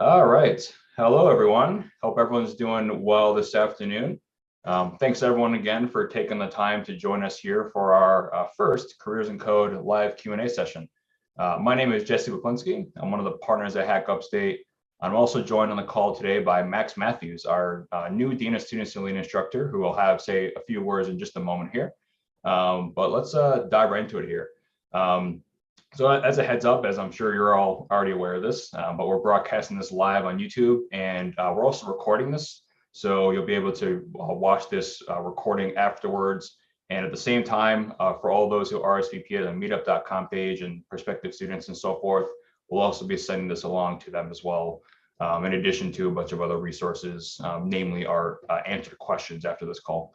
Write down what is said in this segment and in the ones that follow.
All right. Hello, everyone. Hope everyone's doing well this afternoon. Thanks, everyone, again, for taking the time to join us here for our first Careers in Code live Q&A session. My name is Jesse Waplinski. I'm one of the partners at Hack Upstate. I'm also joined on the call today by Max Matthews, our new Dean of Students and Lead Instructor, who will have, say, a few words in just a moment here. But let's dive right into it here. So as a heads up, as I'm sure you're all already aware of this, but we're broadcasting this live on YouTube, and we're also recording this. So you'll be able to watch this recording afterwards. And at the same time, for all those who RSVP at the meetup.com page and prospective students and so forth, we'll also be sending this along to them as well, in addition to a bunch of other resources, namely our answered questions after this call.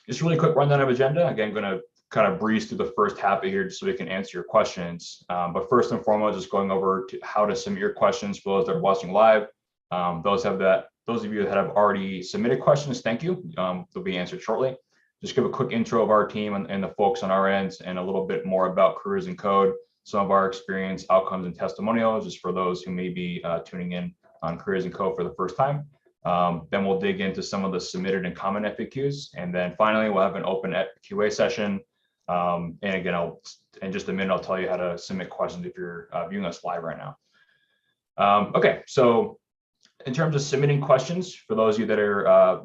Just really quick rundown of agenda. Again, going to kind of breeze through the first half of here just so we can answer your questions. But first and foremost, just going over to how to submit your questions for those that are watching live. Those of you that have already submitted questions, thank you. They'll be answered shortly. Just give a quick intro of our team and the folks on our end, and a little bit more about Careers in Code, some of our experience, outcomes, and testimonials, just for those who may be tuning in on Careers in Code for the first time. Then we'll dig into some of the submitted and common FAQs. And then finally, we'll have an open QA session. And again, in just a minute, I'll tell you how to submit questions if you're viewing us live right now. Okay, so in terms of submitting questions, for those of you that are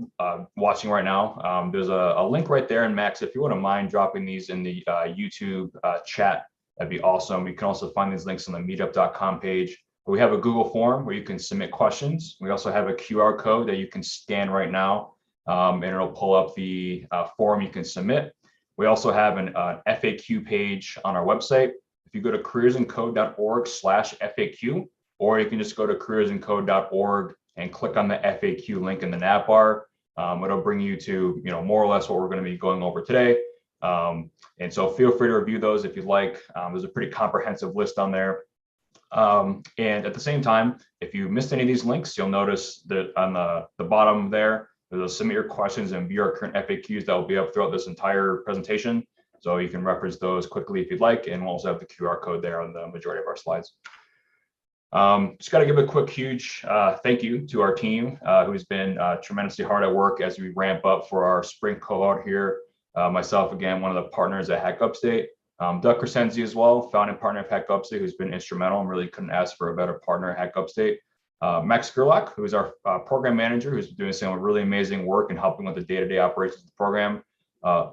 watching right now, there's a link right there. And Max, if you wouldn't mind dropping these in the YouTube chat, that'd be awesome. You can also find these links on the meetup.com page. We have a Google form where you can submit questions. We also have a QR code that you can scan right now, and it'll pull up the form you can submit. We also have an FAQ page on our website. If you go to careersincode.org/FAQ, or you can just go to careersincode.org and click on the FAQ link in the nav bar. It'll bring you to more or less what we're going to be going over today. And so feel free to review those if you'd like. There's a pretty comprehensive list on there. And at the same time, if you missed any of these links, you'll notice that on the bottom there, there's a submit your questions and view our current FAQs that will be up throughout this entire presentation. So you can reference those quickly if you'd like, and we'll also have the QR code there on the majority of our slides. Just got to give a quick, huge thank you to our team, who's been tremendously hard at work as we ramp up for our spring cohort here. Myself, again, one of the partners at Hack Upstate. Doug Crescenzi as well, founding partner of Hack Upstate, who's been instrumental and really couldn't ask for a better partner at Hack Upstate. Max Gerlach, who is our program manager, who's been doing some really amazing work and helping with the day-to-day operations of the program.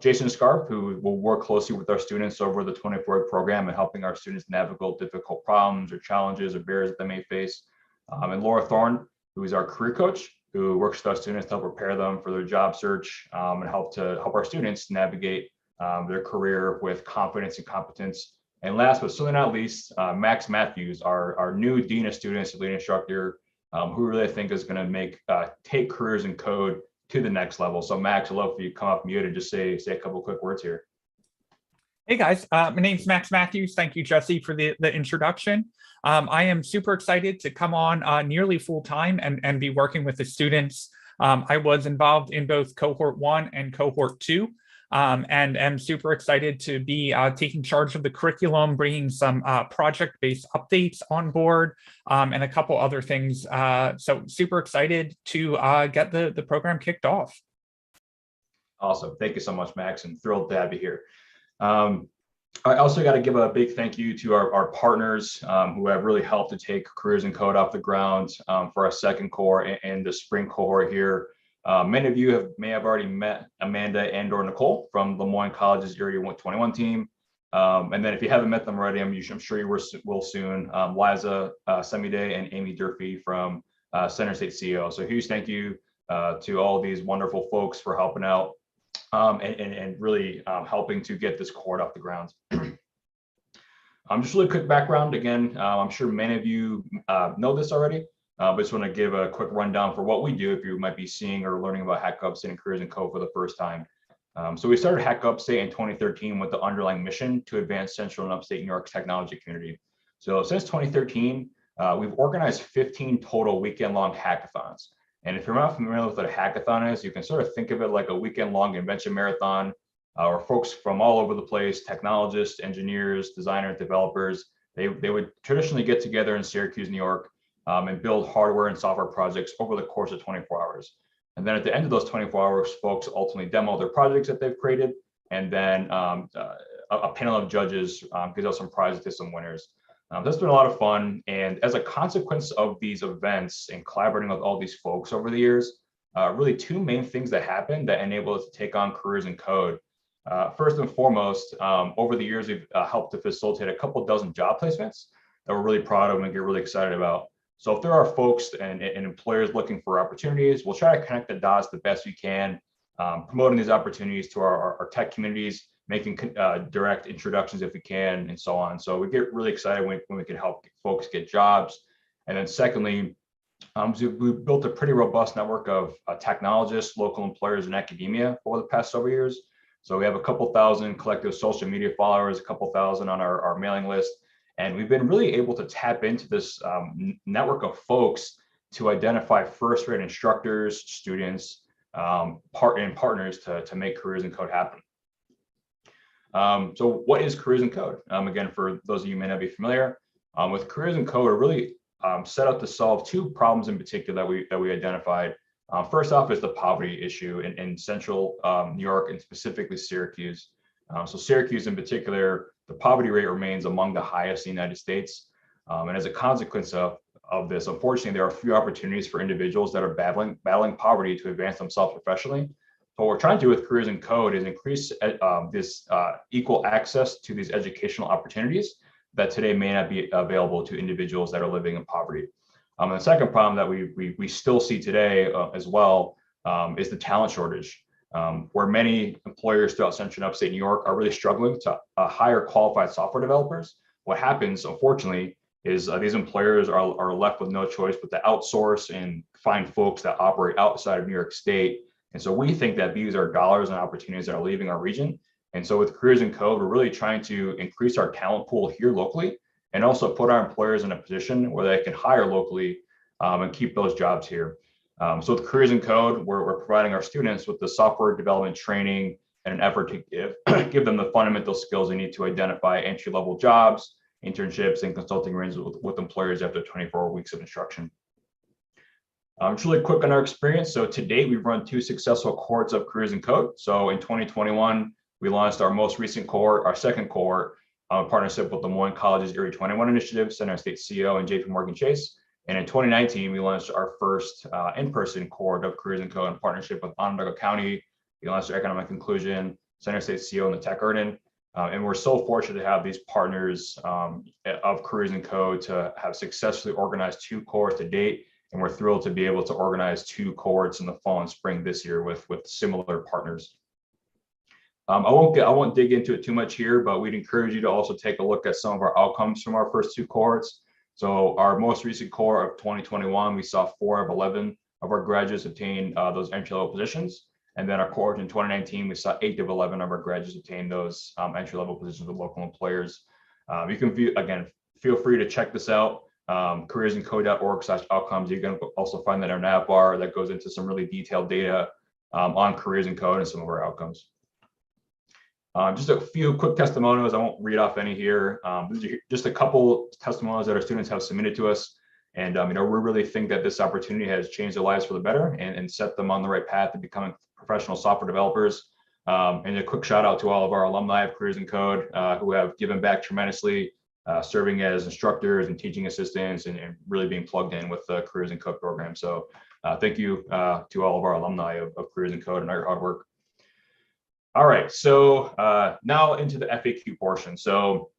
Jason Scarf, who will work closely with our students over the 24-week program and helping our students navigate difficult problems or challenges or barriers that they may face. And Laura Thorne, who is our career coach, who works with our students to help prepare them for their job search, and help our students navigate their career with confidence and competence. And last but certainly not least, Max Matthews, our new Dean of Students and Lead Instructor, who really I think is going to take Careers in Code to the next level. So Max, I'd love for you to come off mute and just say a couple quick words here. Hey guys, my name's Max Matthews. Thank you, Jesse, for the introduction. I am super excited to come on nearly full time and be working with the students. I was involved in both cohort 1 and cohort 2. And am super excited to be taking charge of the curriculum, bringing some project-based updates on board, and a couple other things. So super excited to get the program kicked off. Awesome. Thank you so much, Max, and thrilled to have you here. I also got to give a big thank you to our partners who have really helped to take Careers in Code off the ground for our second cohort and the spring cohort here. Many of you may have already met Amanda and/or Nicole from Lemoyne College's Area 121 team. And then if you haven't met them already, I'm sure you will soon. Liza Semide and Amy Durfee from Center State CEO. So huge thank you to all these wonderful folks for helping out and really helping to get this cohort off the ground. Just really quick background. Again, I'm sure many of you know this already. But just want to give a quick rundown for what we do if you might be seeing or learning about Hack Upstate and Careers in Code for the first time. So we started Hack Upstate in 2013 with the underlying mission to advance Central and Upstate New York's technology community. So since 2013, we've organized 15 total weekend-long hackathons. And if you're not familiar with what a hackathon is, you can sort of think of it like a weekend-long invention marathon, where folks from all over the place, technologists, engineers, designers, developers, they would traditionally get together in Syracuse, New York, and build hardware and software projects over the course of 24 hours. And then at the end of those 24 hours, folks ultimately demo their projects that they've created, and then a panel of judges gives out some prizes to some winners. That's been a lot of fun. And as a consequence of these events and collaborating with all these folks over the years, really two main things that happen that enable us to take on careers in code. First and foremost, over the years, we've helped to facilitate a couple dozen job placements that we're really proud of and get really excited about. So if there are folks and employers looking for opportunities, we'll try to connect the dots the best we can, promoting these opportunities to our tech communities, making direct introductions if we can, and so on. So we get really excited when we can help folks get jobs. And then secondly, we built a pretty robust network of technologists, local employers, and academia over the past several years. So we have a couple thousand collective social media followers, a couple thousand on our mailing list. And we've been really able to tap into this network of folks to identify first-rate instructors, students, and partners to make careers in code happen. So what is careers in code? Again, for those of you who may not be familiar, with careers in code, we're really set out to solve two problems in particular that we identified. First off is the poverty issue in central New York, and specifically Syracuse. So Syracuse in particular, the poverty rate remains among the highest in the United States. And as a consequence of this, unfortunately, there are few opportunities for individuals that are battling poverty to advance themselves professionally. So what we're trying to do with careers in code is increase this equal access to these educational opportunities that today may not be available to individuals that are living in poverty. And the second problem that we still see today as well is the talent shortage, where many employers throughout central and upstate New York are really struggling to hire qualified software developers. What happens, unfortunately, is these employers are left with no choice but to outsource and find folks that operate outside of New York State. And so we think that these are dollars and opportunities that are leaving our region. And so with careers in code, we're really trying to increase our talent pool here locally, and also put our employers in a position where they can hire locally and keep those jobs here. So with careers in code, we're providing our students with the software development training and an effort to give them the fundamental skills they need to identify entry-level jobs, internships, and consulting arrangements with employers after 24 weeks of instruction. Just really quick on our experience. So to date, we've run 2 successful cohorts of careers in code. So in 2021, we launched our most recent cohort, our second cohort, in partnership with the Moines College's Erie 21 Initiative, Center State CO, and JP Morgan Chase. And in 2019, we launched our first in-person cohort of careers in code in partnership with Onondaga County. We launched our Economic Inclusion, Center State CO, and the Tech Garden. And we're so fortunate to have these partners of careers in code to have successfully organized 2 cohorts to date. And we're thrilled to be able to organize 2 cohorts in the fall and spring this year with similar partners. I won't dig into it too much here, but we'd encourage you to also take a look at some of our outcomes from our first 2 cohorts. So our most recent cohort of 2021, we saw 4 of 11 of our graduates obtain those entry-level positions. And then our cohort in 2019, we saw 8 of 11 of our graduates obtain those entry-level positions with local employers. You can feel free to check this out. careersincode.org/outcomes. You can also find that in our nav bar that goes into some really detailed data on careers in code and some of our outcomes. Just a few quick testimonials. I won't read off any here. Just a couple testimonials that our students have submitted to us. And we really think that this opportunity has changed their lives for the better and set them on the right path to becoming professional software developers. And a quick shout out to all of our alumni of Careers in Code who have given back tremendously, serving as instructors and teaching assistants and really being plugged in with the Careers in Code program. So thank you to all of our alumni of Careers in Code and all your hard work. All right, so now into the FAQ portion. So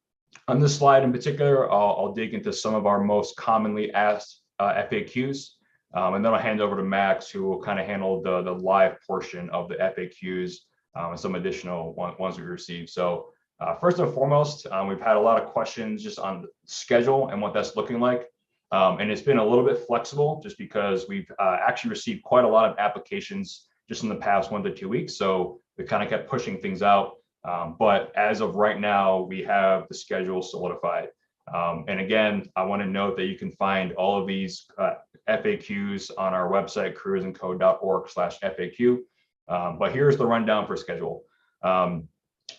on this slide in particular, I'll dig into some of our most commonly asked FAQs, and then I'll hand over to Max, who will kind of handle the live portion of the FAQs and some additional ones we received. So first and foremost, we've had a lot of questions just on the schedule and what that's looking like. And it's been a little bit flexible just because we've actually received quite a lot of applications just in the past 1 to 2 weeks. So we kind of kept pushing things out. But as of right now, we have the schedule solidified. And again, I want to note that you can find all of these FAQs on our website, careersincode.org/FAQ. But here's the rundown for schedule.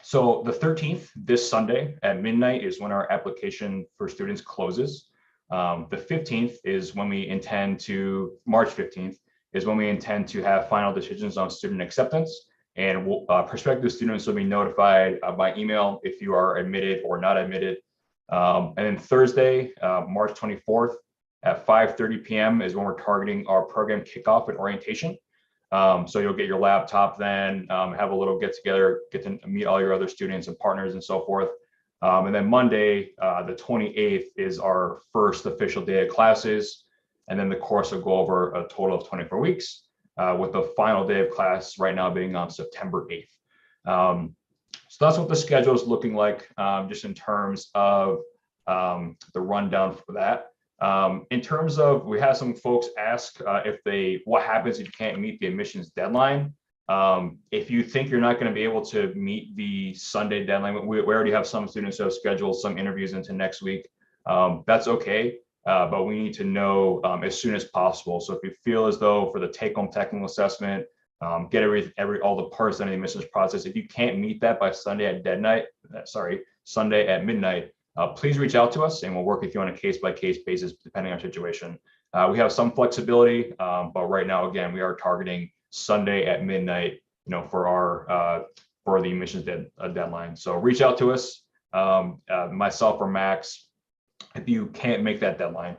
So the 13th, this Sunday at midnight, is when our application for students closes. The 15th is when we intend to, March 15th is when we intend to have final decisions on student acceptance. And prospective students will be notified by email if you are admitted or not admitted. And then Thursday, March 24th at 5:30 p.m. is when we're targeting our program kickoff and orientation. So you'll get your laptop then, have a little get together, get to meet all your other students and partners and so forth. And then Monday, the 28th is our first official day of classes. And then the course will go over a total of 24 weeks, with the final day of class right now being on September 8th. So that's what the schedule is looking like, just in terms of the rundown for that. In terms of, we had some folks ask what happens if you can't meet the admissions deadline. If you think you're not going to be able to meet the Sunday deadline, we already have some students who have scheduled some interviews into next week. That's okay, but we need to know as soon as possible. So if you feel as though for the take-home technical assessment, get all the parts in the admissions process, if you can't meet that by Sunday at midnight, please reach out to us and we'll work with you on a case-by-case basis depending on our situation. We have some flexibility, but right now, again, we are targeting Sunday at midnight, for the admissions deadline. So reach out to us, myself or Max, if you can't make that deadline.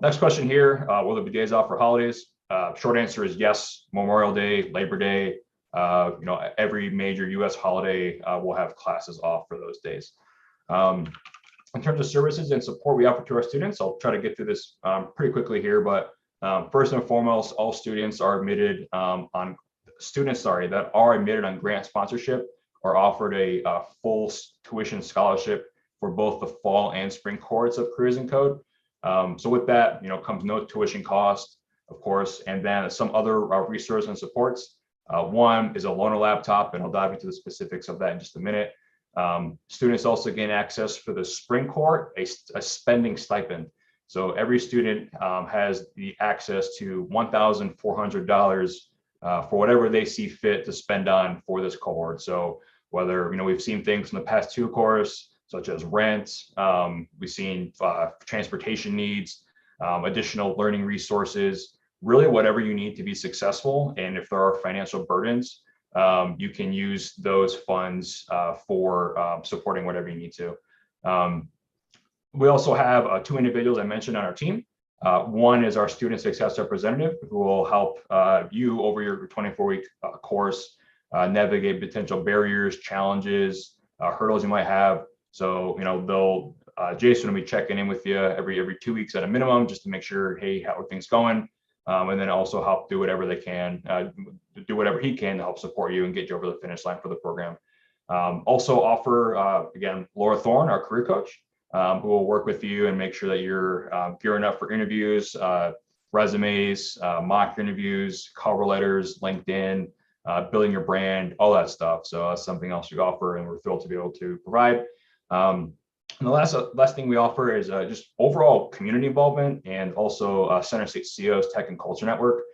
Next question here: will there be days off for holidays? Short answer is yes. Memorial Day, Labor Day, every major U.S. holiday, we'll have classes off for those days. In terms of services and support we offer to our students, I'll try to get through this pretty quickly here, but first and foremost, all students are admitted that are admitted on grant sponsorship are offered a full tuition scholarship for both the fall and spring cohorts of Careers in Code. So with that, comes no tuition cost, of course, and then some other resources and supports. One is a loaner laptop, and I'll dive into the specifics of that in just a minute. Students also gain access for the spring cohort, a spending stipend. So every student has the access to $1,400 for whatever they see fit to spend on for this cohort. So whether, we've seen things in the past two courses, such as rent, we've seen transportation needs, additional learning resources, really whatever you need to be successful. And if there are financial burdens, you can use those funds for supporting whatever you need to. We also have two individuals I mentioned on our team. One is our student success representative, who will help you over your 24-week course navigate potential barriers, challenges, hurdles you might have. So, Jason will be checking in with you every 2 weeks at a minimum, just to make sure, hey, how are things going? And then also help do whatever they can, do whatever he can to help support you and get you over the finish line for the program. Also offer, again, Laura Thorne, our career coach, who will work with you and make sure that you're gearing up for interviews, resumes, mock interviews, cover letters, LinkedIn, building your brand, all that stuff. So that's something else we offer, and we're thrilled to be able to provide. And the last thing we offer is just overall community involvement, and also Center State CEO's Tech and Culture Network.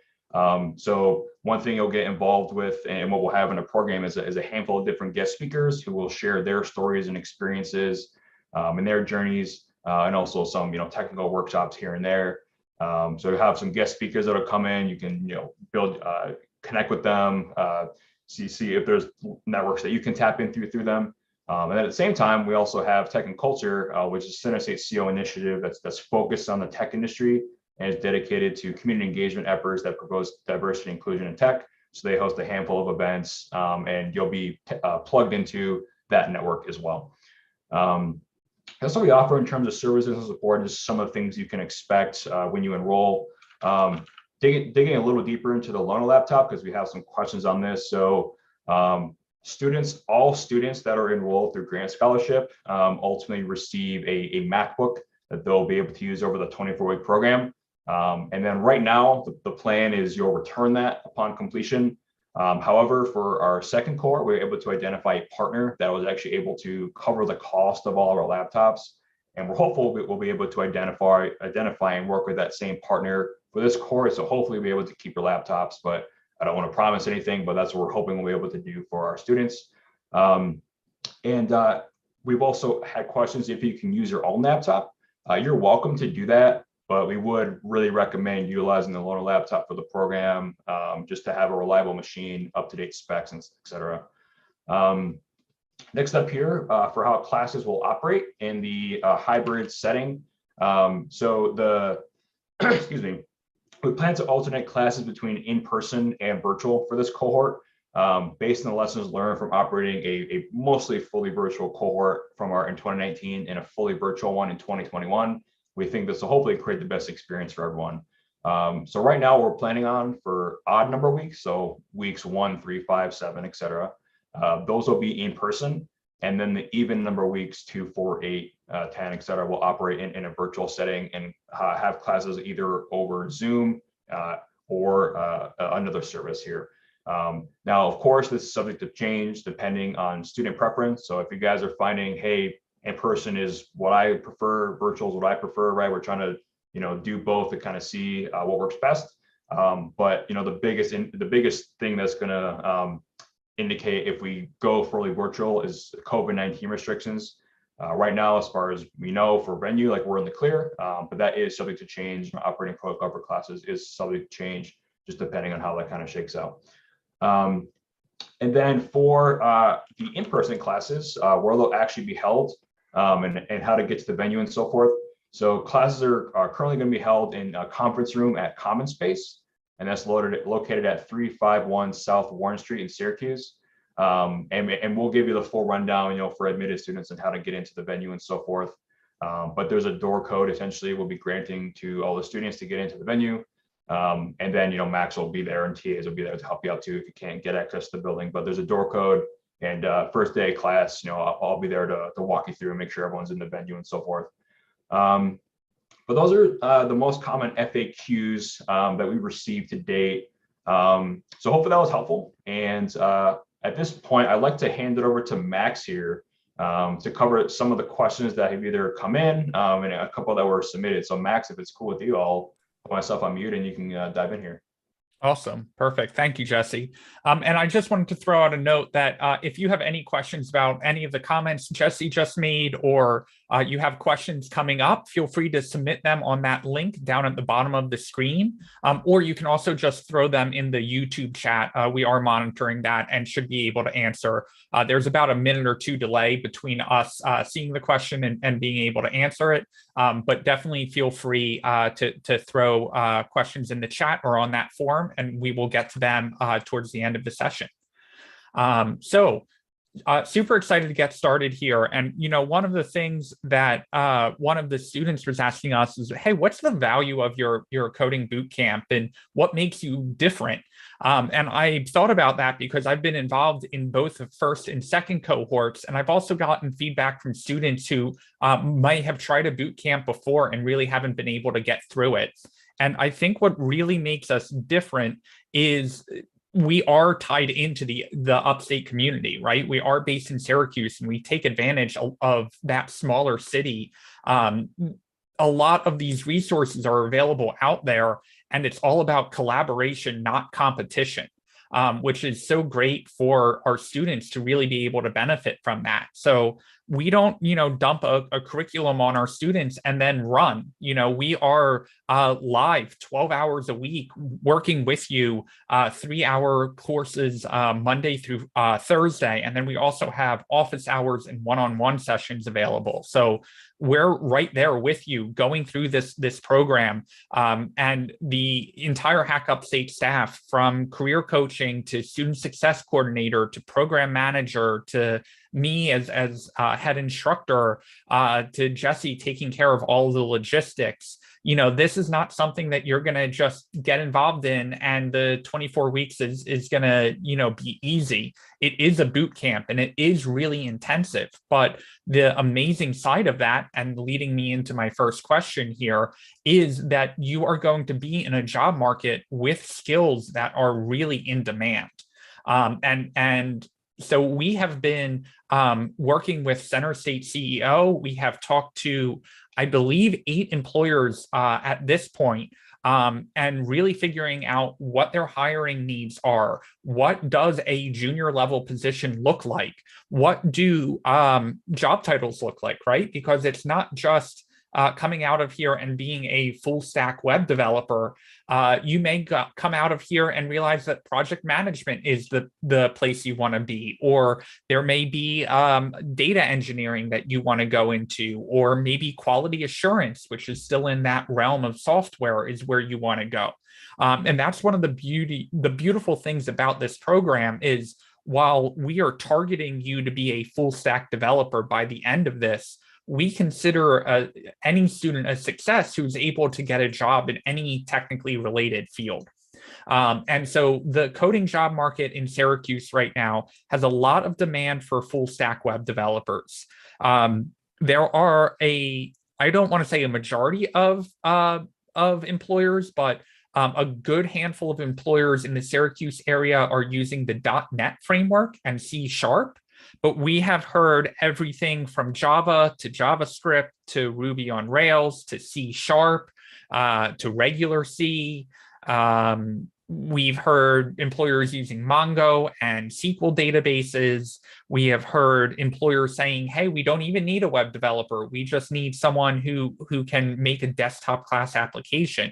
So one thing you'll get involved with, and what we'll have in a program, is a handful of different guest speakers who will share their stories and experiences and their journeys, and also some technical workshops here and there. So you have some guest speakers that'll come in. You can connect with them, see if there's networks that you can tap in through them. And then at the same time, we also have Tech and Culture, which is Center State CEO initiative that's focused on the tech industry and is dedicated to community engagement efforts that promote diversity, inclusion, and tech. So they host a handful of events, and you'll be plugged into that network as well. That's what we offer in terms of services and support. Just some of the things you can expect when you enroll. Digging a little deeper into the loaner laptop, because we have some questions on this. So all students that are enrolled through grant scholarship ultimately receive a MacBook that they'll be able to use over the 24-week program. And then right now, the plan is you'll return that upon completion. However, for our second cohort, we were able to identify a partner that was actually able to cover the cost of all of our laptops. And we're hopeful we'll be able to identify and work with that same partner for this course. So hopefully we'll be able to keep your laptops, but I don't want to promise anything, but that's what we're hoping we'll be able to do for our students. And we've also had questions if you can use your own laptop. you're welcome to do that, but we would really recommend utilizing the loaner laptop for the program, just to have a reliable machine, up-to-date specs, and et cetera. Next up here, for how classes will operate in the hybrid setting. So the, excuse me, we plan to alternate classes between in-person and virtual for this cohort, based on the lessons learned from operating a mostly fully virtual cohort in 2019 and a fully virtual one in 2021. We think this will hopefully create the best experience for everyone. So right now we're planning on for odd number weeks, so weeks 1, 3, 5, 7, et cetera. Those will be in person, and then the even number weeks 2, 4, 8, 10, et cetera, will operate in a virtual setting and have classes either over Zoom or another service here. Now, of course, this is subject to change depending on student preference. So if you guys are finding, hey, in person is what I prefer, virtual is what I prefer, right? We're trying to, do both to kind of see what works best. But the biggest thing that's going to indicate if we go fully virtual is COVID-19 restrictions. Right now, as far as we know for venue, like we're in the clear, but that is subject to change. Operating protocol for classes is subject to change, just depending on how that kind of shakes out. And then for the in-person classes, where they'll actually be held, and how to get to the venue and so forth. So classes are currently going to be held in a conference room at Common Space, and that's located at 351 South Warren Street in Syracuse. And we'll give you the full rundown, for admitted students and how to get into the venue and so forth. But there's a door code essentially we'll be granting to all the students to get into the venue. And then, Max will be there and TAs will be there to help you out too if you can't get access to the building. But there's a door code, and first day of class, I'll be there to walk you through and make sure everyone's in the venue and so forth. But those are the most common FAQs that we've received to date. So hopefully that was helpful. And at this point, I'd like to hand it over to Max here to cover some of the questions that have either come in and a couple that were submitted. So Max, if it's cool with you, I'll put myself on mute and you can dive in here. Awesome. Perfect. Thank you, Jesse. And I just wanted to throw out a note that if you have any questions about any of the comments Jesse just made, or you have questions coming up, feel free to submit them on that link down at the bottom of the screen. Or you can also just throw them in the YouTube chat. We are monitoring that and should be able to answer. There's about a minute or two delay between us seeing the question and being able to answer it. But definitely feel free to throw questions in the chat or on that form, and we will get to them towards the end of the session. Super excited to get started here. And, one of the things that one of the students was asking us is, hey, what's the value of your coding boot camp and what makes you different? And I thought about that because I've been involved in both the first and second cohorts. And I've also gotten feedback from students who might have tried a boot camp before and really haven't been able to get through it. And I think what really makes us different is we are tied into the upstate community, right? We are based in Syracuse and we take advantage of that smaller city. A lot of these resources are available out there, and it's all about collaboration, not competition, which is so great for our students to really be able to benefit from that. So we don't, dump a curriculum on our students and then run. We are live 12 hours a week working with you, 3-hour courses Monday through Thursday. And then we also have office hours and one-on-one sessions available. So we're right there with you going through this program, and the entire Hack Upstate staff, from career coaching to student success coordinator to program manager to me as head instructor, to Jesse taking care of all the logistics. This is not something that you're going to just get involved in and the 24 weeks is going to, be easy. It is a boot camp and it is really intensive. But the amazing side of that, and leading me into my first question here, is that you are going to be in a job market with skills that are really in demand. And so we have been working with Center State CEO. We have talked to, I believe, 8 employers at this point, and really figuring out what their hiring needs are. What does a junior level position look like? What do job titles look like, right? Because it's not just coming out of here and being a full stack web developer, you may come out of here and realize that project management is the place you want to be, or there may be data engineering that you want to go into, or maybe quality assurance, which is still in that realm of software, is where you want to go. And that's one of the beautiful things about this program is, while we are targeting you to be a full stack developer by the end of this, we consider any student a success who's able to get a job in any technically related field. And so the coding job market in Syracuse right now has a lot of demand for full stack web developers. There are I don't want to say a majority of employers, but a good handful of employers in the Syracuse area are using the .NET framework and C#, but we have heard everything from Java to JavaScript to Ruby on Rails to C# to regular C. We've heard employers using Mongo and SQL databases. We have heard employers saying, hey, we don't even need a web developer. We just need someone who can make a desktop class application.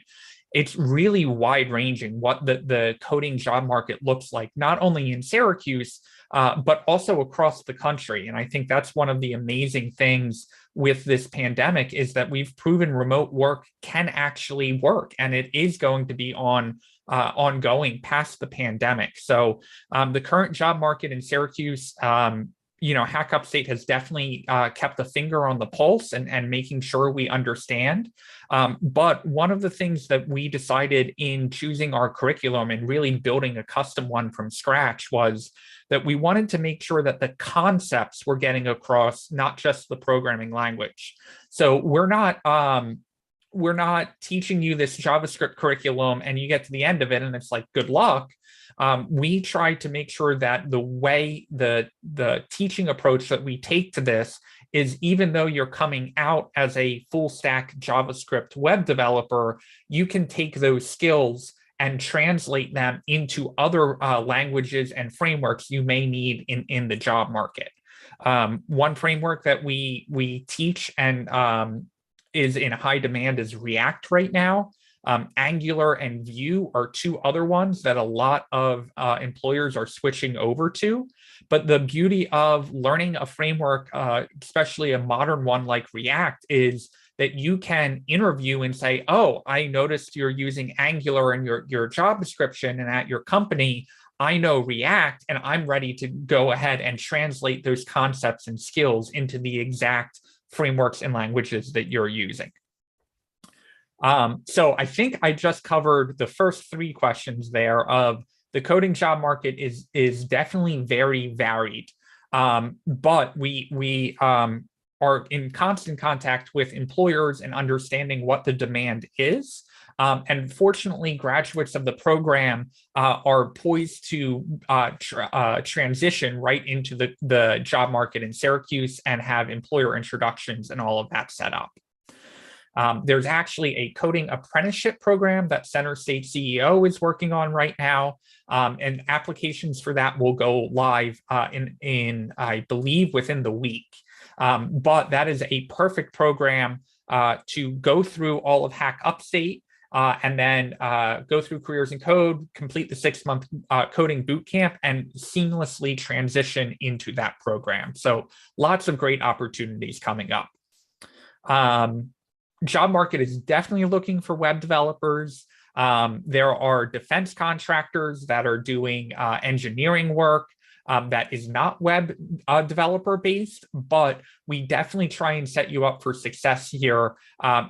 It's really wide-ranging what the coding job market looks like, not only in Syracuse, but also across the country. And I think that's one of the amazing things with this pandemic, is that we've proven remote work can actually work, and it is going to be ongoing past the pandemic. So the current job market in Syracuse, Hack Upstate has definitely kept a finger on the pulse and making sure we understand. But one of the things that we decided in choosing our curriculum and really building a custom one from scratch was that we wanted to make sure that the concepts were getting across, not just the programming language. So we're not teaching you this JavaScript curriculum and you get to the end of it and it's like, good luck. We try to make sure that the way the teaching approach that we take to this is, even though you're coming out as a full stack JavaScript web developer, you can take those skills and translate them into other languages and frameworks you may need in the job market. One framework that we teach and is in high demand is React right now. Angular and Vue are two other ones that a lot of employers are switching over to. But the beauty of learning a framework, especially a modern one like React, is that you can interview and say, oh, I noticed you're using Angular in your job description, and at your company, I know React, and I'm ready to go ahead and translate those concepts and skills into the exact frameworks and languages that you're using. So I think I just covered the first three questions there. Of the coding job market is definitely very varied, but we are in constant contact with employers and understanding what the demand is. And fortunately, graduates of the program are poised to transition right into the job market in Syracuse and have employer introductions and all of that set up. There's actually a coding apprenticeship program that Center State CEO is working on right now, and applications for that will go live in I believe within the week. But that is a perfect program to go through all of Hack Upstate and then go through Careers in Code, complete the 6-month coding bootcamp, and seamlessly transition into that program. So lots of great opportunities coming up. Job market is definitely looking for web developers. There are defense contractors that are doing engineering work that is not web developer based, but we definitely try and set you up for success here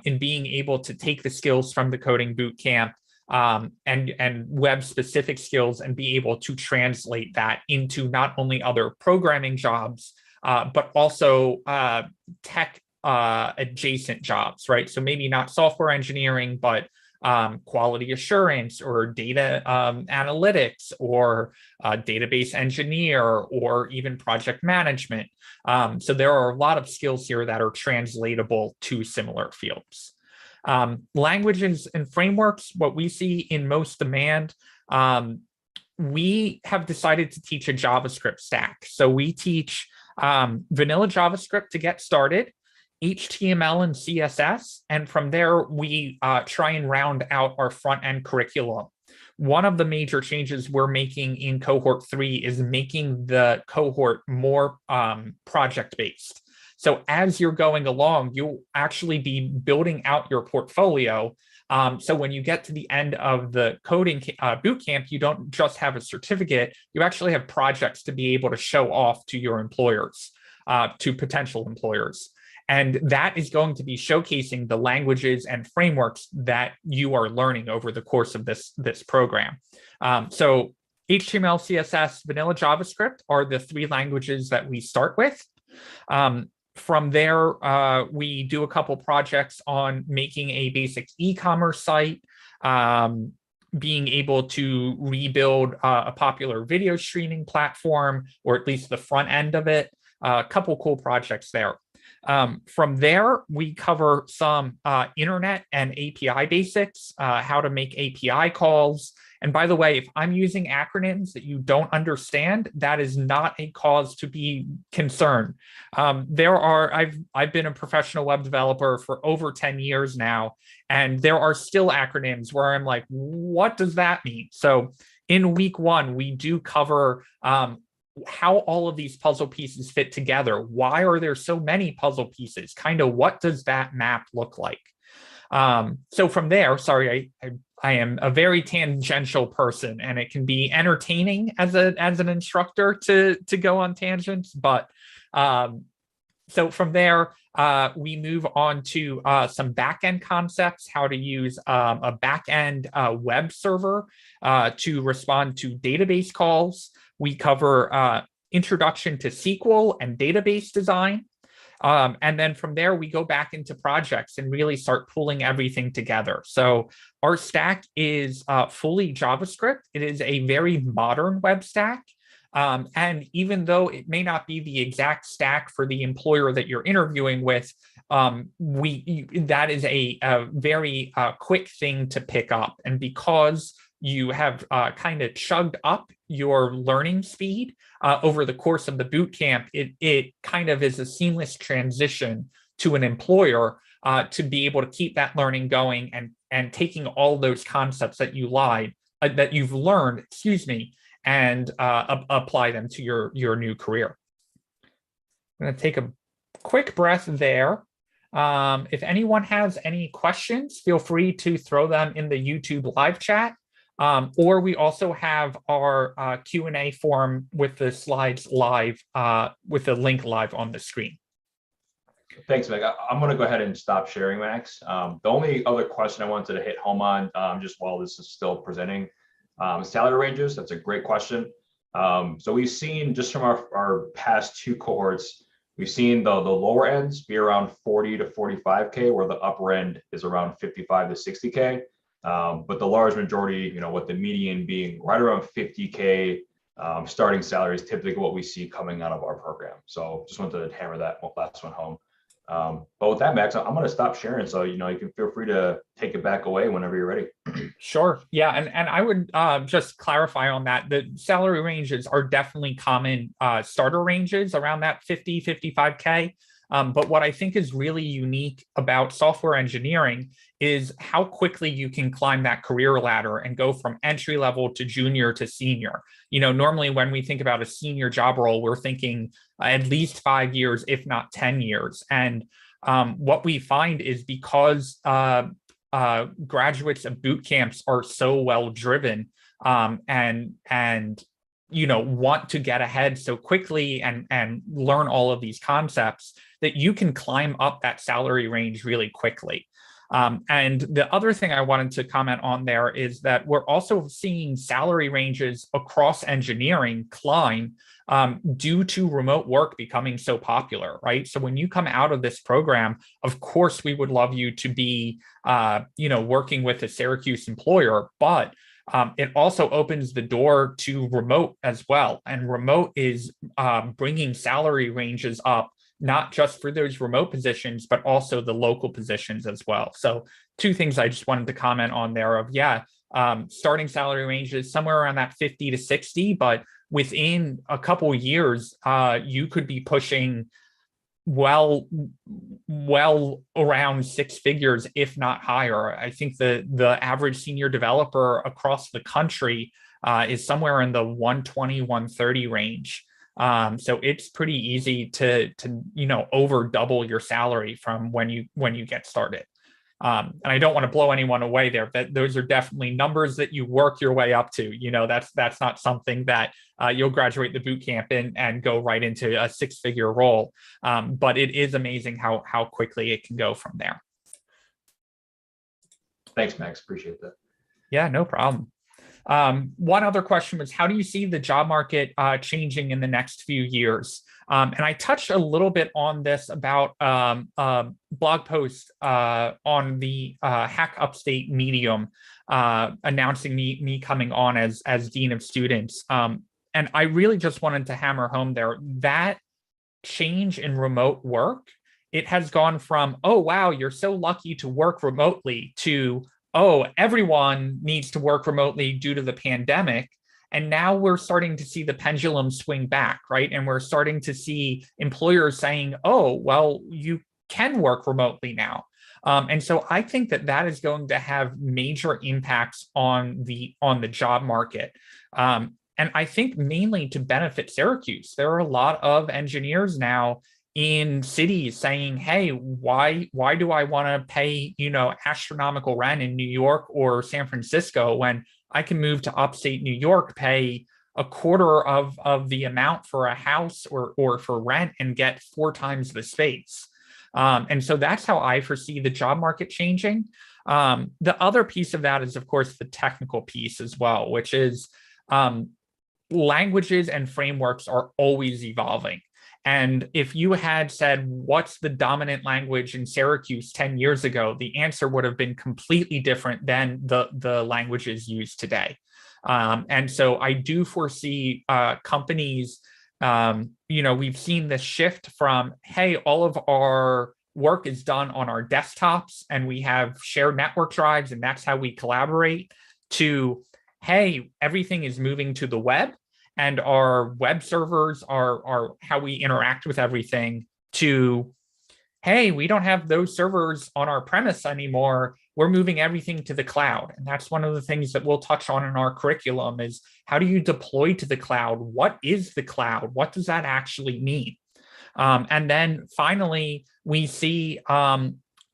in being able to take the skills from the coding bootcamp and web specific skills and be able to translate that into not only other programming jobs, but also tech adjacent jobs, right? So maybe not software engineering, but quality assurance or data analytics or database engineer or even project management. So there are a lot of skills here that are translatable to similar fields. Languages and frameworks, what we see in most demand, we have decided to teach a JavaScript stack. So we teach vanilla JavaScript to get started. HTML and CSS. And from there, we try and round out our front end curriculum. One of the major changes we're making in cohort 3 is making the cohort more project-based. So as you're going along, you'll actually be building out your portfolio. So when you get to the end of the coding boot camp, you don't just have a certificate, you actually have projects to be able to show off to your employers, to potential employers. And that is going to be showcasing the languages and frameworks that you are learning over the course of this program. So HTML, CSS, vanilla JavaScript are the 3 languages that we start with. From there, we do a couple projects on making a basic e-commerce site, being able to rebuild a popular video streaming platform, or at least the front end of it. A couple cool projects there. From there, we cover some internet and API basics, how to make API calls. And by the way, if I'm using acronyms that you don't understand, that is not a cause to be concerned. I've been a professional web developer for over 10 years now, and there are still acronyms where I'm like, what does that mean? So in week 1, we do cover how all of these puzzle pieces fit together. Why are there so many puzzle pieces? Kind of what does that map look like? So from there, sorry, I am a very tangential person, and it can be entertaining as an instructor to go on tangents. But so from there, we move on to some backend concepts, how to use a backend web server to respond to database calls. We cover introduction to SQL and database design. And then from there, we go back into projects and really start pulling everything together. So our stack is fully JavaScript. It is a very modern web stack. And even though it may not be the exact stack for the employer that you're interviewing with, that is a very quick thing to pick up. And because you have kind of chugged up your learning speed over the course of the boot camp, it kind of is a seamless transition to an employer to be able to keep that learning going and taking all those concepts that you've learned, and apply them to your new career. I'm going to take a quick breath there. If anyone has any questions, feel free to throw them in the YouTube live chat. Or we also have our Q&A form with the slides live, with the link live on the screen. Thanks, Meg. I'm going to go ahead and stop sharing, Max. The only other question I wanted to hit home on, just while this is still presenting, salary ranges. That's a great question. So we've seen just from our past 2 cohorts, we've seen the lower ends be around 40 to 45K, where the upper end is around 55 to 60K. But the large majority, with the median being right around 50K starting salary is typically what we see coming out of our program. So just wanted to hammer that last one home. But with that, Max, I'm going to stop sharing. So, you can feel free to take it back away whenever you're ready. Sure. Yeah. And I would just clarify on that. The salary ranges are definitely common starter ranges around that 50, 55K. But what I think is really unique about software engineering is how quickly you can climb that career ladder and go from entry level to junior to senior. Normally when we think about a senior job role, we're thinking at least 5 years, if not 10 years. And what we find is because graduates of boot camps are so well driven and want to get ahead so quickly and learn all of these concepts, that you can climb up that salary range really quickly. And the other thing I wanted to comment on there is that we're also seeing salary ranges across engineering climb due to remote work becoming so popular, right? So when you come out of this program, of course, we would love you to be, working with a Syracuse employer, but it also opens the door to remote as well. And remote is bringing salary ranges up, not just for those remote positions, but also the local positions as well. So 2 things I just wanted to comment on there of, starting salary ranges somewhere around that 50 to 60, but within a couple of years, you could be pushing well around six figures, if not higher. I think the average senior developer across the country is somewhere in the 120, 130 range. So it's pretty easy to over double your salary from when you get started. And I don't want to blow anyone away there, but those are definitely numbers that you work your way up to. That's not something that you'll graduate the boot camp and go right into a six-figure role. But it is amazing how quickly it can go from there. Thanks, Max. Appreciate that. Yeah, no problem. One other question was, how do you see the job market changing in the next few years? And I touched a little bit on this about blog post on the Hack Upstate Medium announcing me coming on as Dean of Students. And I really just wanted to hammer home there that change in remote work, it has gone from, oh, wow, you're so lucky to work remotely, to, oh, everyone needs to work remotely due to the pandemic. And now we're starting to see the pendulum swing back, right? And we're starting to see employers saying, oh, well, you can work remotely now. And so I think that is going to have major impacts on the job market. And I think mainly to benefit Syracuse. There are a lot of engineers now in cities saying, hey, why do I want to pay, astronomical rent in New York or San Francisco when I can move to upstate New York, pay a quarter of the amount for a house or for rent and get 4 times the space. And so that's how I foresee the job market changing. The other piece of that is, of course, the technical piece as well, which is languages and frameworks are always evolving. And if you had said, what's the dominant language in Syracuse 10 years ago, the answer would have been completely different than the languages used today. And so I do foresee companies, we've seen the shift from, hey, all of our work is done on our desktops and we have shared network drives and that's how we collaborate, to, hey, everything is moving to the web. And our web servers are how we interact with everything, to, hey, we don't have those servers on our premise anymore. We're moving everything to the cloud. And that's one of the things that we'll touch on in our curriculum is, how do you deploy to the cloud? What is the cloud? What does that actually mean? And then finally, we see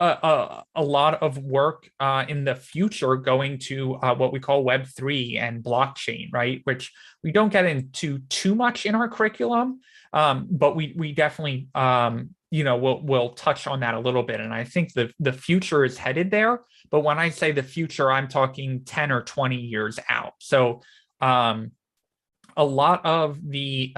a lot of work in the future going to what we call Web3 and blockchain, right? Which we don't get into too much in our curriculum, but we definitely, we'll touch on that a little bit. And I think the future is headed there. But when I say the future, I'm talking 10 or 20 years out. So a lot of the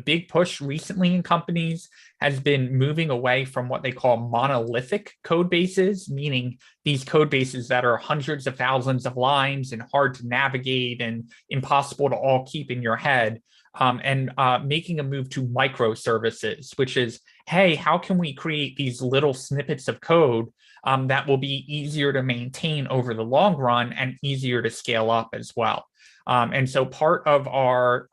big push recently in companies has been moving away from what they call monolithic code bases, meaning these code bases that are hundreds of thousands of lines and hard to navigate and impossible to all keep in your head, and making a move to microservices, which is, hey, how can we create these little snippets of code that will be easier to maintain over the long run and easier to scale up as well. And so part of our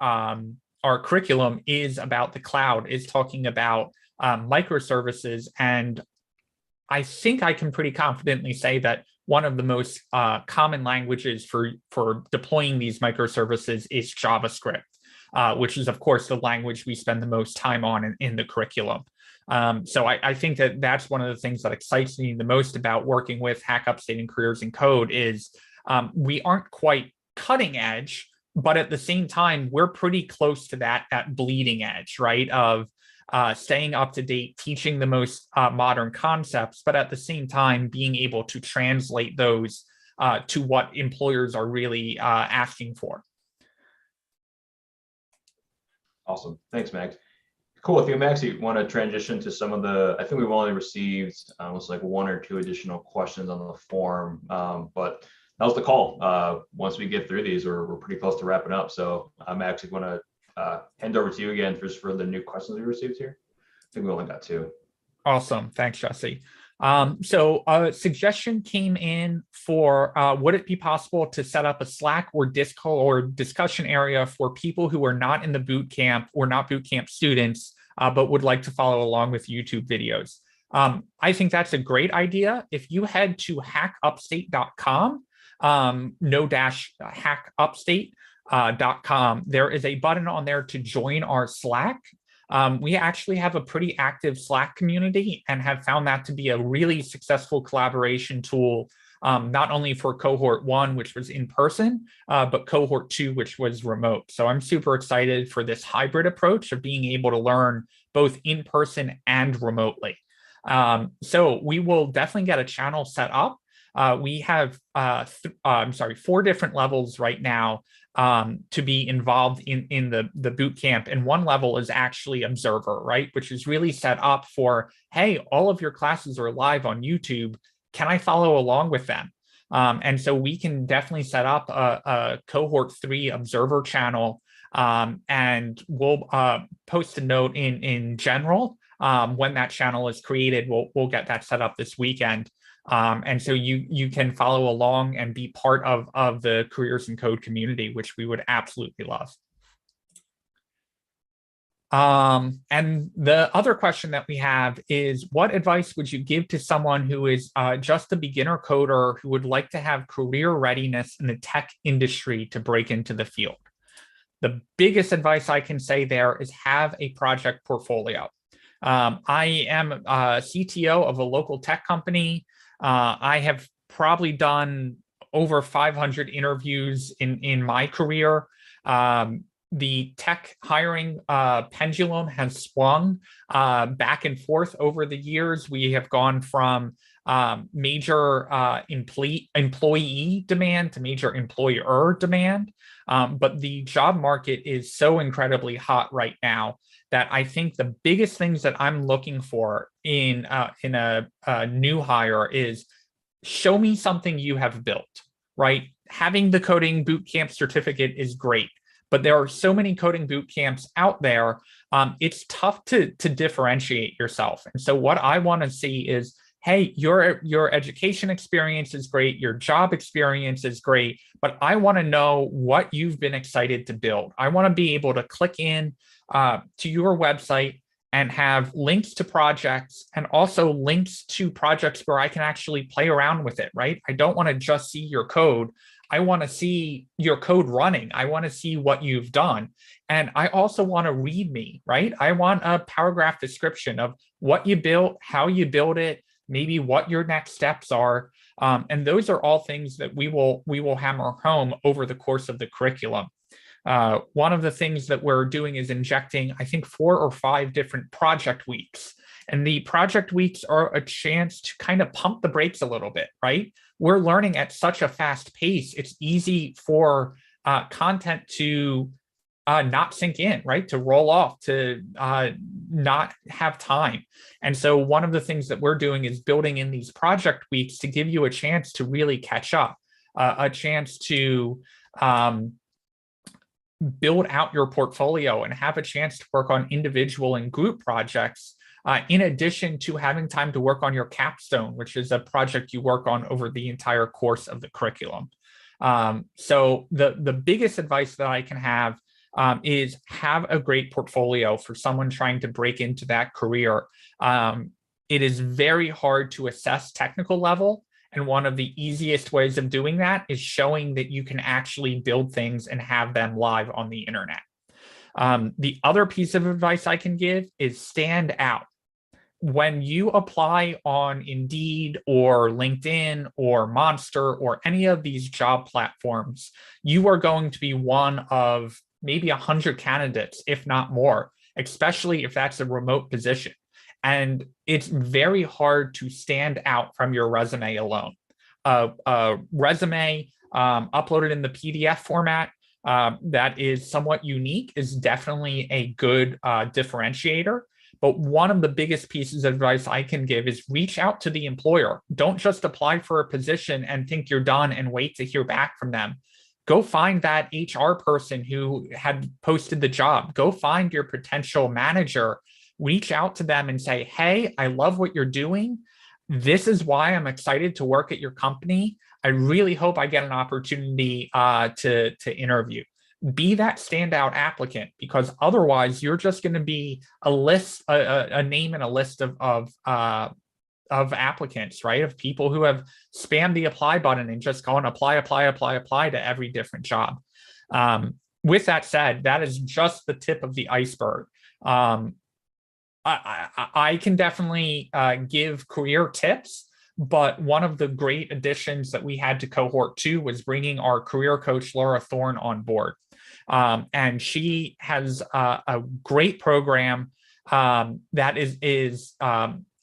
curriculum is about the cloud, is talking about microservices. And I think I can pretty confidently say that one of the most common languages for deploying these microservices is JavaScript, which is, of course, the language we spend the most time on in the curriculum. So I think that's one of the things that excites me the most about working with Hack Upstate and Careers in Code is we aren't quite cutting edge, but at the same time, we're pretty close to that bleeding edge, right? Of staying up to date, teaching the most modern concepts, but at the same time, being able to translate those to what employers are really asking for. Awesome. Thanks, Max. Cool. If you, Max, you want to transition to some of I think we've only received almost like 1 or 2 additional questions on the form, but that was the call. Once we get through these, we're pretty close to wrapping up. So I'm actually going to hand over to you again for the new questions we received here. I think we only got 2. Awesome. Thanks, Jesse. So a suggestion came in for, would it be possible to set up a Slack or Discord or discussion area for people who are not in the boot camp or not boot camp students but would like to follow along with YouTube videos. I think that's a great idea. If you head to hackupstate.com, no dash hackupstate.com, there is a button on there to join our Slack. We actually have a pretty active Slack community and have found that to be a really successful collaboration tool, not only for cohort 1, which was in person, but cohort 2, which was remote. So I'm super excited for this hybrid approach of being able to learn both in person and remotely. So we will definitely get a channel set up. We have, 4 different levels right now to be involved in the boot camp. And one level is actually observer, right? Which is really set up for, hey, all of your classes are live on YouTube. Can I follow along with them? And so we can definitely set up a cohort 3 observer channel, and we'll post a note in general. When that channel is created, we'll get that set up this weekend. And so you can follow along and be part of the Careers in Code community, which we would absolutely love. And the other question that we have is, what advice would you give to someone who is just a beginner coder who would like to have career readiness in the tech industry to break into the field? The biggest advice I can say there is have a project portfolio. I am a CTO of a local tech company. I have probably done over 500 interviews in my career. The tech hiring pendulum has swung back and forth over the years. We have gone from major employee demand to major employer demand. But the job market is so incredibly hot right now that I think the biggest things that I'm looking for in a new hire is, show me something you have built, right? Having the coding bootcamp certificate is great, but there are so many coding boot camps out there. It's tough to differentiate yourself. And so what I want to see is, hey, your education experience is great, your job experience is great, but I want to know what you've been excited to build. I want to be able to click in to your website and have links to projects and also links to projects where I can actually play around with it, right? I don't want to just see your code. I want to see your code running. I want to see what you've done. And I also want a README, right? I want a paragraph description of what you built, how you build it, maybe what your next steps are. And those are all things that we will hammer home over the course of the curriculum. One of the things that we're doing is injecting, I think, 4 or 5 different project weeks. And the project weeks are a chance to kind of pump the brakes a little bit, right? We're learning at such a fast pace. It's easy for content to not sink in, right? To roll off, to not have time. And so one of the things that we're doing is building in these project weeks to give you a chance to really catch up, a chance to build out your portfolio and have a chance to work on individual and group projects, in addition to having time to work on your capstone, which is a project you work on over the entire course of the curriculum. So the biggest advice that I can have is have a great portfolio for someone trying to break into that career. It is very hard to assess technical level. And one of the easiest ways of doing that is showing that you can actually build things and have them live on the internet. The other piece of advice I can give is stand out. When you apply on Indeed or LinkedIn or Monster or any of these job platforms, you are going to be one of maybe 100 candidates, if not more, especially if that's a remote position. And it's very hard to stand out from your resume alone. A resume uploaded in the PDF format that is somewhat unique is definitely a good differentiator. But one of the biggest pieces of advice I can give is reach out to the employer. Don't just apply for a position and think you're done and wait to hear back from them. Go find that HR person who had posted the job. Go find your potential manager. Reach out to them and say, hey, I love what you're doing. This is why I'm excited to work at your company. I really hope I get an opportunity to interview. be that standout applicant, because otherwise you're just going to be a list, a name in a list of applicants, right? Of people who have spammed the apply button and just gone apply to every different job. With that said, that is just the tip of the iceberg. I can definitely give career tips, but one of the great additions that we had to cohort 2 was bringing our career coach, Laura Thorne, on board. And she has a great program that is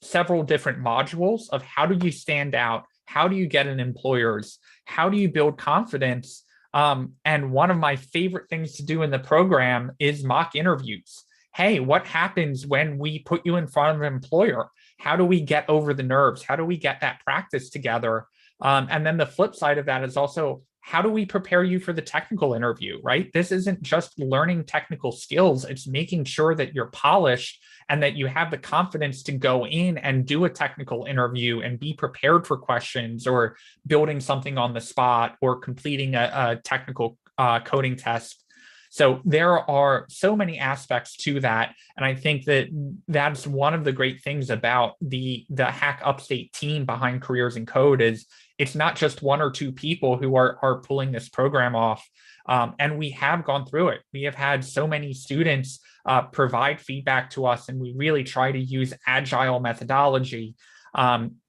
several different modules of how do you stand out, how do you get in employers, how do you build confidence. And one of my favorite things to do in the program is mock interviews. Hey, what happens when we put you in front of an employer? How do we get over the nerves? How do we get that practice together? And then the flip side of that is also, how do we prepare you for the technical interview, right? This isn't just learning technical skills. It's making sure that you're polished and that you have the confidence to go in and do a technical interview and be prepared for questions, or building something on the spot, or completing a technical coding test. So there are so many aspects to that. And I think that that's one of the great things about the Hack Upstate team behind Careers in Code is it's not just 1 or 2 people who are pulling this program off. And we have gone through it. We have had so many students provide feedback to us, and we really try to use agile methodology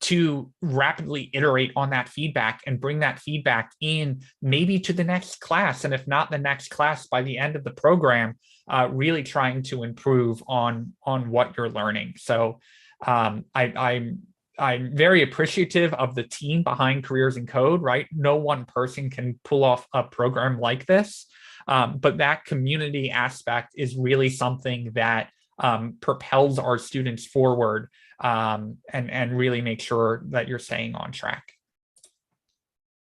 to rapidly iterate on that feedback and bring that feedback in maybe to the next class. And if not the next class, by the end of the program, really trying to improve on what you're learning. So I'm very appreciative of the team behind Careers in Code, right? No one person can pull off a program like this, but that community aspect is really something that propels our students forward, and really make sure that you're staying on track.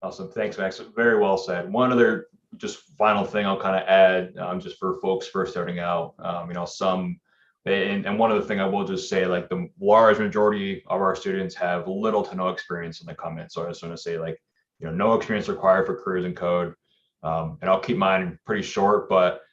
Awesome. Thanks, Max. Very well said. One other just final thing I'll kind of add, just for folks first starting out, and one other thing I will just say, like the large majority of our students have little to no experience in the comments. So I just want to say, like, no experience required for Careers in Code. And I'll keep mine pretty short, but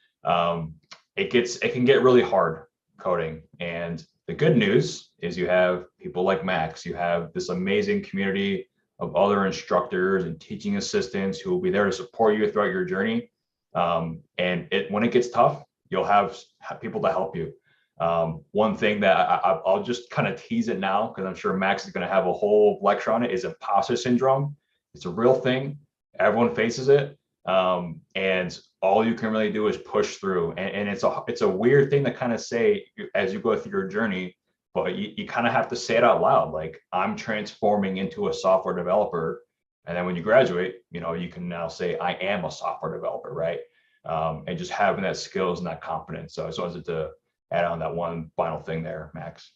it can get really hard coding. And the good news is you have people like Max, you have this amazing community of other instructors and teaching assistants who will be there to support you throughout your journey. And when it gets tough, you'll have people to help you. One thing that I'll just kind of tease it now, because I'm sure Max is going to have a whole lecture on it, is imposter syndrome. It's a real thing. Everyone faces it. And all you can really do is push through. And it's a weird thing to kind of say as you go through your journey, but you kind of have to say it out loud. Like, I'm transforming into a software developer. And then when you graduate, you can now say, I am a software developer, right? And just having that skills and that confidence. So I just wanted to add on that one final thing there, Max.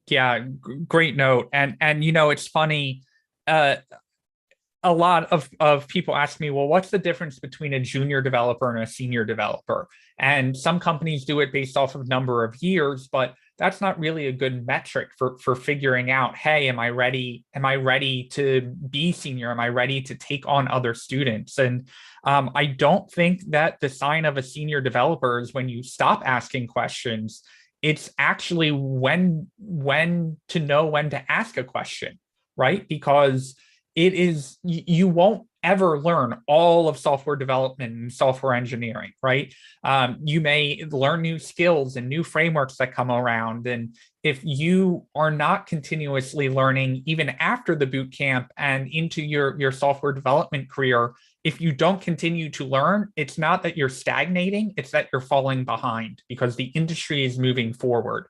Yeah, great note. And it's funny. A lot of people ask me, well, what's the difference between a junior developer and a senior developer? And some companies do it based off of number of years, but that's not really a good metric for figuring out, hey, am I ready to be senior? Am I ready to take on other students? And I don't think that the sign of a senior developer is when you stop asking questions. It's actually when to know when to ask a question, right? Because you won't ever learn all of software development and software engineering, right? You may learn new skills and new frameworks that come around. And if you are not continuously learning, even after the boot camp and into your software development career, if you don't continue to learn, it's not that you're stagnating, it's that you're falling behind, because the industry is moving forward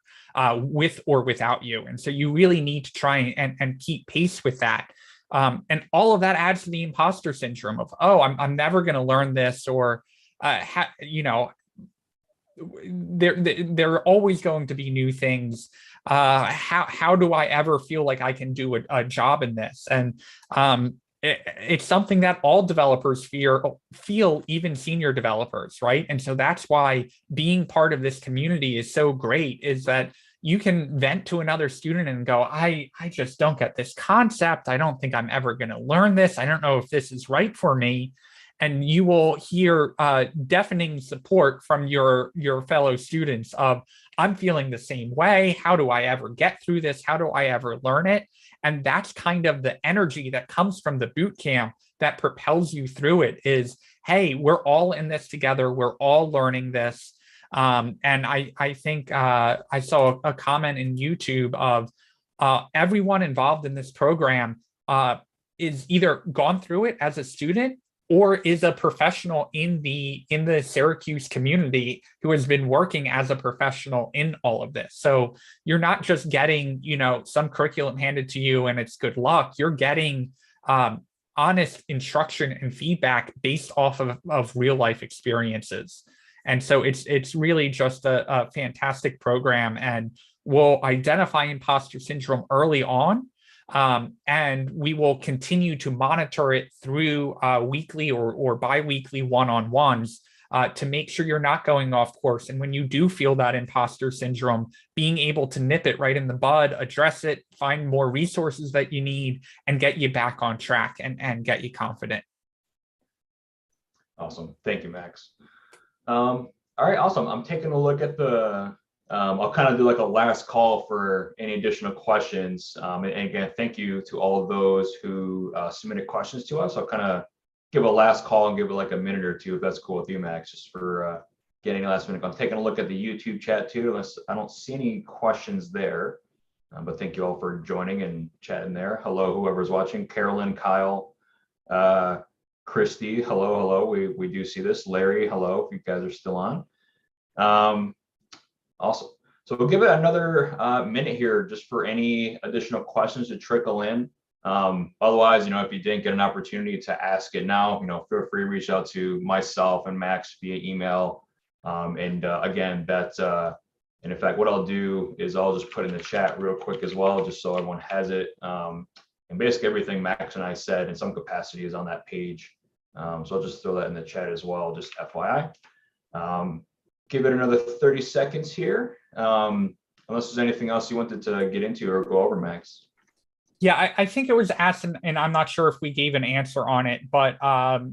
with or without you. And so you really need to try and keep pace with that. And all of that adds to the imposter syndrome of, oh, I'm never going to learn this, or, there are always going to be new things. How do I ever feel like I can do a job in this? And it's something that all developers feel, even senior developers, right? And so that's why being part of this community is so great, is that you can vent to another student and go, I just don't get this concept. I don't think I'm ever going to learn this. I don't know if this is right for me. and you will hear deafening support from your fellow students of, I'm feeling the same way. How do I ever get through this? How do I ever learn it? And that's kind of the energy that comes from the boot camp that propels you through it is, hey, we're all in this together. We're all learning this. And I think I saw a comment in YouTube of everyone involved in this program is either gone through it as a student or is a professional in the Syracuse community who has been working as a professional in all of this. So you're not just getting, some curriculum handed to you and it's good luck. You're getting honest instruction and feedback based off of real life experiences. And so it's really just a fantastic program, and we'll identify imposter syndrome early on. And we will continue to monitor it through weekly or bi-weekly one-on-ones to make sure you're not going off course. And when you do feel that imposter syndrome, being able to nip it right in the bud, address it, find more resources that you need, and get you back on track and get you confident. Awesome. Thank you, Max. All right, awesome. I'm taking a look at the I'll kind of do like a last call for any additional questions. And again, thank you to all of those who submitted questions to us. I'll kind of give a last call and give it like a minute or two, if that's cool with you, Max, just for getting a last minute. I'm taking a look at the YouTube chat too, unless I don't see any questions there. But thank you all for joining and chatting there. Hello, whoever's watching. Carolyn, Kyle, Christy, hello. We do see this. Larry, hello, if you guys are still on. Awesome. So we'll give it another minute here just for any additional questions to trickle in. Otherwise, if you didn't get an opportunity to ask it now, feel free to reach out to myself and Max via email. Again, that's, and in fact, what I'll do is I'll just put in the chat real quick as well, just so everyone has it. And basically everything Max and I said in some capacity is on that page. So I'll just throw that in the chat as well, just FYI. Give it another 30 seconds here, unless there's anything else you wanted to get into or go over, Max. Yeah, I think it was asked, and I'm not sure if we gave an answer on it, but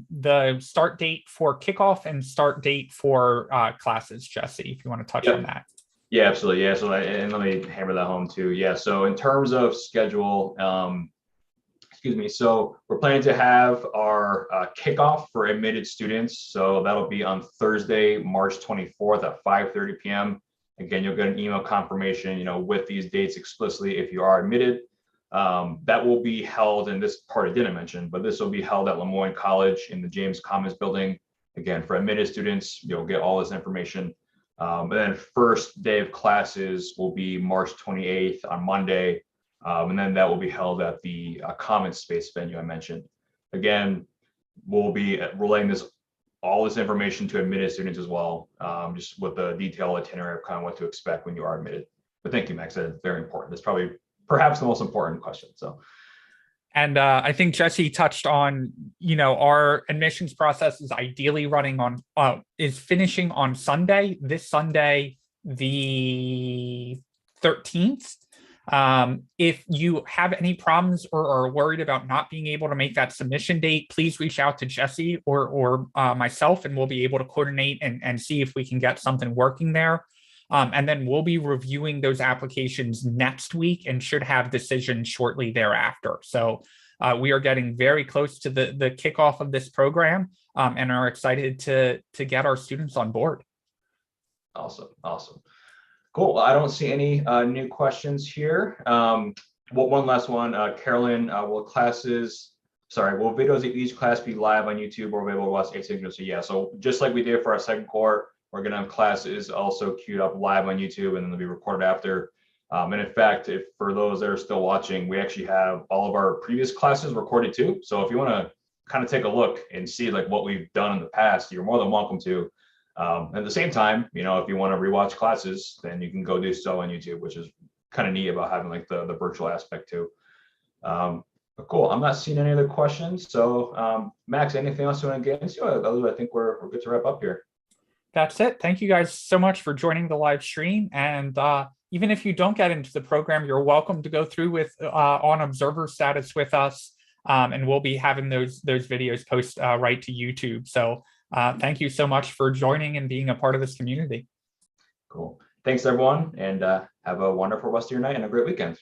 the start date for kickoff and start date for classes, Jesse, if you want to touch on that. Yeah, absolutely. Yeah, so and let me hammer that home too. Yeah, so in terms of schedule, so we're planning to have our kickoff for admitted students. So that'll be on Thursday, March 24th at 5:30 p.m. Again, you'll get an email confirmation, with these dates explicitly if you are admitted. That will be held, and this part I didn't mention, but this will be held at Lemoyne College in the James Commons building. Again, for admitted students, you'll get all this information. And then first day of classes will be March 28th on Monday. And then that will be held at the Commons Space venue I mentioned. Again, we'll be relaying all this information to admitted students as well, just with the detailed itinerary of kind of what to expect when you are admitted. But thank you, Max. That's very important. That's probably perhaps the most important question. So, and I think Jesse touched on, our admissions process is ideally running on is finishing on Sunday, this Sunday, the 13th. If you have any problems or are worried about not being able to make that submission date, please reach out to Jesse or myself, and we'll be able to coordinate and see if we can get something working there. And then we'll be reviewing those applications next week and should have decisions shortly thereafter. So we are getting very close to the kickoff of this program and are excited to get our students on board. Awesome. Cool. Well, I don't see any new questions here. One last one, Carolyn, will videos of each class be live on YouTube or will be able to watch asynchronous? So yeah, so just like we did for our second cohort, we're going to have classes also queued up live on YouTube, and then they'll be recorded after. And in fact, if for those that are still watching, we actually have all of our previous classes recorded too. So if you want to kind of take a look and see like what we've done in the past, you're more than welcome to. At the same time, if you want to rewatch classes, then you can go do so on YouTube, which is kind of neat about having like the virtual aspect too. But cool. I'm not seeing any other questions. So Max, anything else you want to get into? Otherwise, I think we're good to wrap up here. That's it. Thank you guys so much for joining the live stream. And even if you don't get into the program, you're welcome to go through with on observer status with us. and we'll be having those videos post right to YouTube. So thank you so much for joining and being a part of this community. Cool. Thanks, everyone, and have a wonderful rest of your night and a great weekend.